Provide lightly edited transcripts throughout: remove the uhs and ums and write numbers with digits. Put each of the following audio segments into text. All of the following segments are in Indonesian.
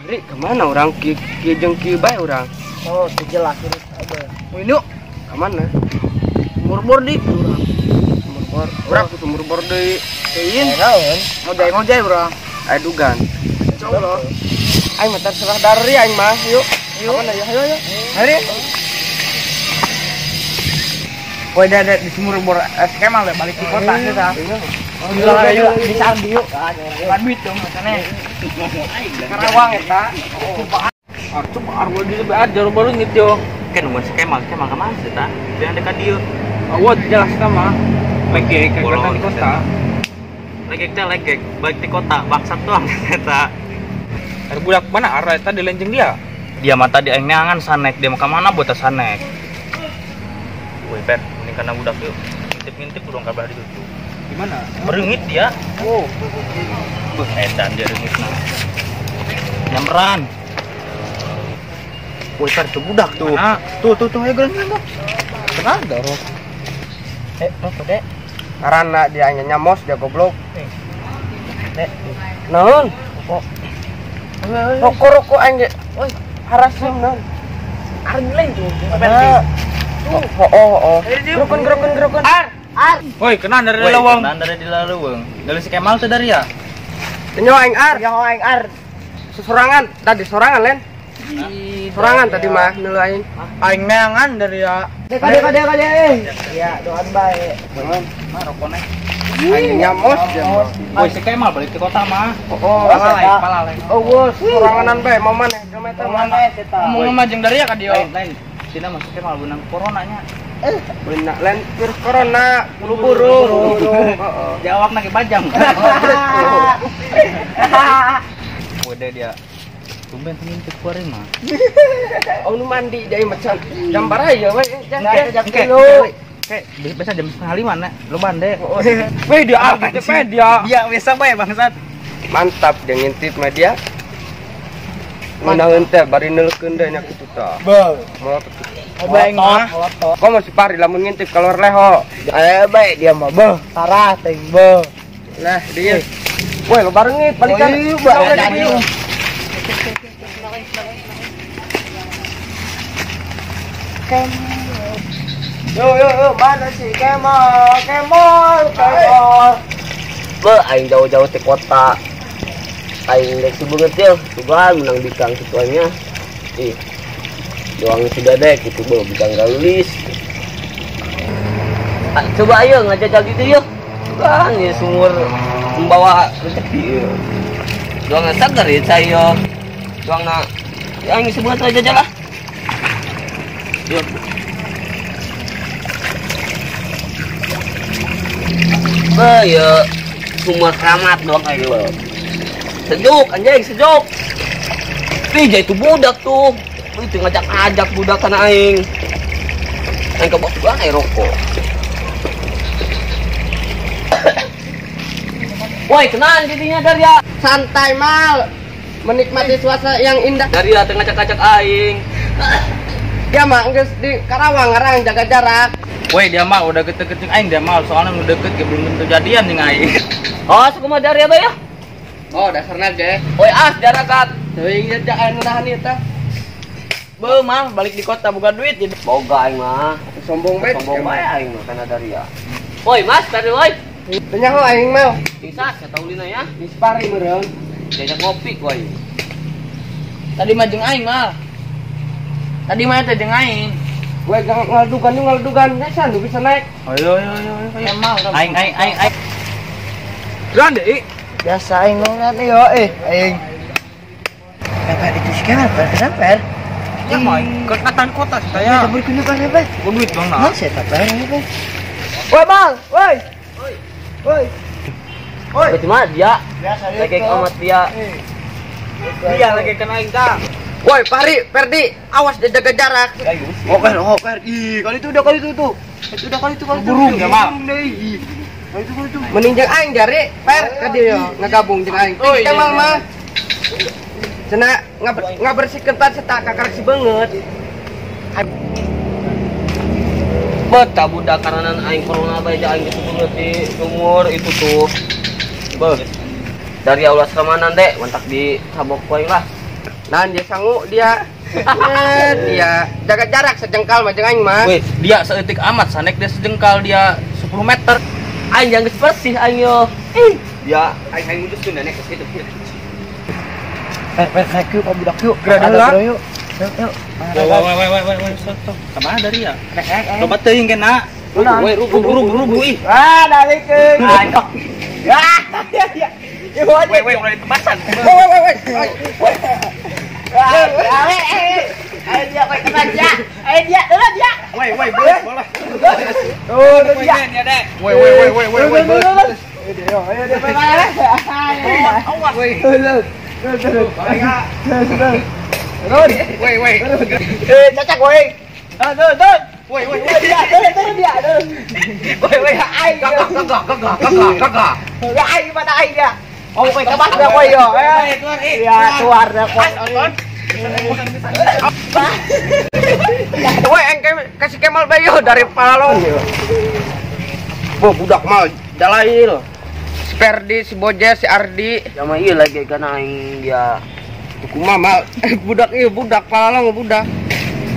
Ri, kemana orang? Ki jeung ki bae orang. Oh, jelas ini ada. Ini kemana? Mur-mur di urang. Sumur berapa sumur bor deui? Teuin. Mau jai urang. Aya dugan. Insyaallah. Aing mah terserah dari aing mah. Yuk. Kemana ya? Ayo. Hari. Woi, ada di sumur bor Kemal balik di kota kita. Oh, ayo di Sambi yuk. Kan duit dong macane. Karawang eta. Coba arwah di ajar baru gitu. Kan umur si Kemal ke mana sih ta? Yang dekat dia. Awat jelas sama. Lagi ke kota di kota. Legek baik di kota bangsat doang eta. Ada budak mana arah eta di lenjeng dia? Dia mata di aing neangan sanek dia mau ke mana buat sanek. Woi, Per, ini karena budak yuk. Ngintip-ngintip udah kabar di situ. Gimana? Berengit dia. Oh. Edan dia rengitna. Nyamperan. Woi, Per, tuh budak tuh. Nah, tuh ayo gelang mah. Kenal dah, Roh. Apa dek? Karena dia hanya nyamos dia goblok. Dek. Naon? Kok. Rokok aing ge. Oi, harasim naon? Areng lain tuh. Oh. Gerokan. Ar. Woi, kenal dari Woi, lawang. kenan dari lawang. Dari si Kemal tuh dari ya. Tenyo aing ar. Ya aing ar. Sesorangan tadi sorangan len. Sorangan tadi mah neuleuh aing. Aing neangan dari ya. Kade. Ya, doan bae. Mah rokoknya. Aing nyamos dia. Woi, si Kemal balik ke kota mah. Oh, Palalai. Oh, bos, soranganan bae mau maneh kilometer mana? Ngomong majeng dari ya ka dia. Lain. Tina masuk Kemal benang coronanya. Beuna len virus corona buru-buru. Heeh. Jawab nake bajang. Udah dia. Tumben ngintip kuarin mah. Oh, nu mandi jadi macan. Jam baraya we. Jam dulu. Kayak biasa jam 4:30 nek. Lu bande. Weh dia gitu dia. Iya, biasa bae bangsat. Mantap dia ngintip media. Mana teh bari neuleukeun deui nya kitu tah. Beuh. Moal Bae mah. kok masih pari lamun ngintip keluar leho. Baik dia mah beuh. Parah teuing beuh. Lah dia. Woi, lo barengit balikan. Yo, mana sih Kemal. Aing jauh-jauh di kota. Aing dek banget ya, coba menang di kang situannya. Doang sudah deh, gitu bro, bidang galis. Coba ayo ngajak gitu yuk. Kan ya sumur membawa rezeki. Doang sagar ya saya. Doang na, yang sebut aja lah. Yuk. Ya sumur keramat doang ayo. Sejuk anjing sejuk. Ih, itu budak tuh. Itu ngajak budak kana aing. Aing kebos gua air rokok. Woi, kenal jadinya Daria. Santai mal. Menikmati suasana yang indah. Daria teu ngajak-ngajak aing. Dia mah geus di Karawang ngarang jaga jarak. Woi, dia mah udah deket-deket aing dia mah soalnya udah deket ya belum tentu jadian nih aing. Oh, sukumaha Daria bae ya? Oh, dasarna ge. Woi, jarakat. Teuing nya anu nahan ieu teh. Beuh mah balik di kota bukan duit jadi. Boga aing mah. Sombong bae aing mah kana Daria. Woi, Mas, tadi woi. Tanya ho aing mah. Bisa sataulina ya. Dispari meureun. Diajak ngopi woi. Tadi mah jeung aing mah. Tadi mah teh jeung aing. Woi, ngaladugan. Nyasan lu bisa naik. Ayo. Kemal. Aing. Gan deui. Biasa aing ngeliat yo aing. Apa itu sih kan? Kenapa? Ya mah kelihatan kota saya. Kita berguna kan apa? Gua duit dong nah. Saya tak bayar apa? Woi Mal, woi. Berarti mah dia. Biasa Lagi amat dia. Dia lagi kena aing tah. Woi, Perdi, awas dia jaga jarak. Oke. Ih, kali itu tuh. Itu udah kali itu. Burung ya, Mal. Kali itu. Mending jeung aing jari, Per ka dieu ngagabung jeung aing. Kemal mah. Cenah ngabersihkeun pan setak kakarek si beungeut. Beta budak karena aing corona bae aing gitu beungeut di sumur itu tuh. Beuh. Dari Allah seramanan dek, mantak di sabok poe lah. Nah, dia sanggup dia. Dia jaga jarak sejengkal mah jeung aing mah. Weh, dia seetik amat sanek dia sejengkal dia 10 meter. Aing jangan bersih aing yo. Dia aing muduskeun nenek ke situ. Naik yuk, budak yuk. Gerak dulu. Yuk. Yuk. Woi, stop. Kemana dari ya? Coba teuing kena. Woi, rubuh ih. Dari ke. Ayo. Ya. Woi, mulai kebasan. Woi. Ayo dia, woi kena dia. Ayo dia, dia. Woi, bola. Oh, dia. Woi. Ayo dia main. Awas, woi. Woi. Cacak woi. Turun. Woi. Turun dia. Woi, ai. Kakak. Ai gimana ai dia? Oh, woi kebas dia woi yo. Keluar dah woi. Woi, engke kasih Kemal bayo dari Palalo. Bu budak mal jalail. Si Perdi, si Boje, si Ardi. Sama ieu lagi kan aing dia. Kumaha mal? Budak ieu budak Palalo budak.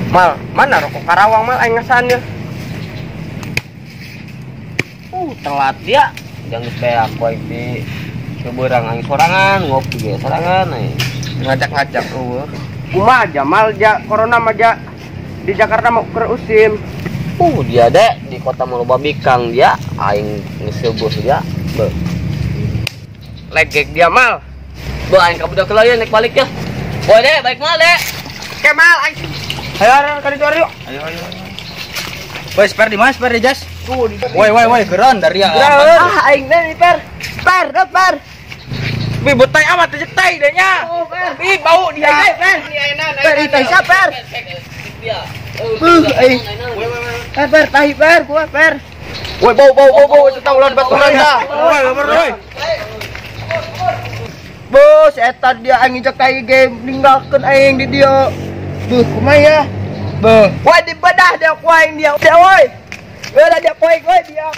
Mal, mana rokok Karawang mal aing ngesan ya. Telat dia. Jangan beak poe di seberang aing sorangan ngopi ge sorangan aing. Ngajak-ngajak eueuh. Kumaha aja mal ja corona mah ja di Jakarta mau keur usim. Dia dek di kota Maloba Bikang dia aing ngeseubuh dia. Beuh. Legek dia mal. Beuh aing ka budak heula naik balik ya. Boy dek, baik mal dek. Kemal aing. Ayo kali itu yuk. Ayo. Woi, spare di mana? Spare di jas. Woi, keren dari ya. Aing nih per. Bi betai amat teh tai deh nya. Ih bau dia. Per itu siapa per? Dia. Per tahi per, gua per. Woi bau tetang ulah baturan dah. Woi. Bos, eta dia aing cek kai game ninggalkeun aing di dia. Beuh, kumaha ya? Beuh. Woi di bedah dia kuaing dia. Woi. Bedah dia kuaing dia.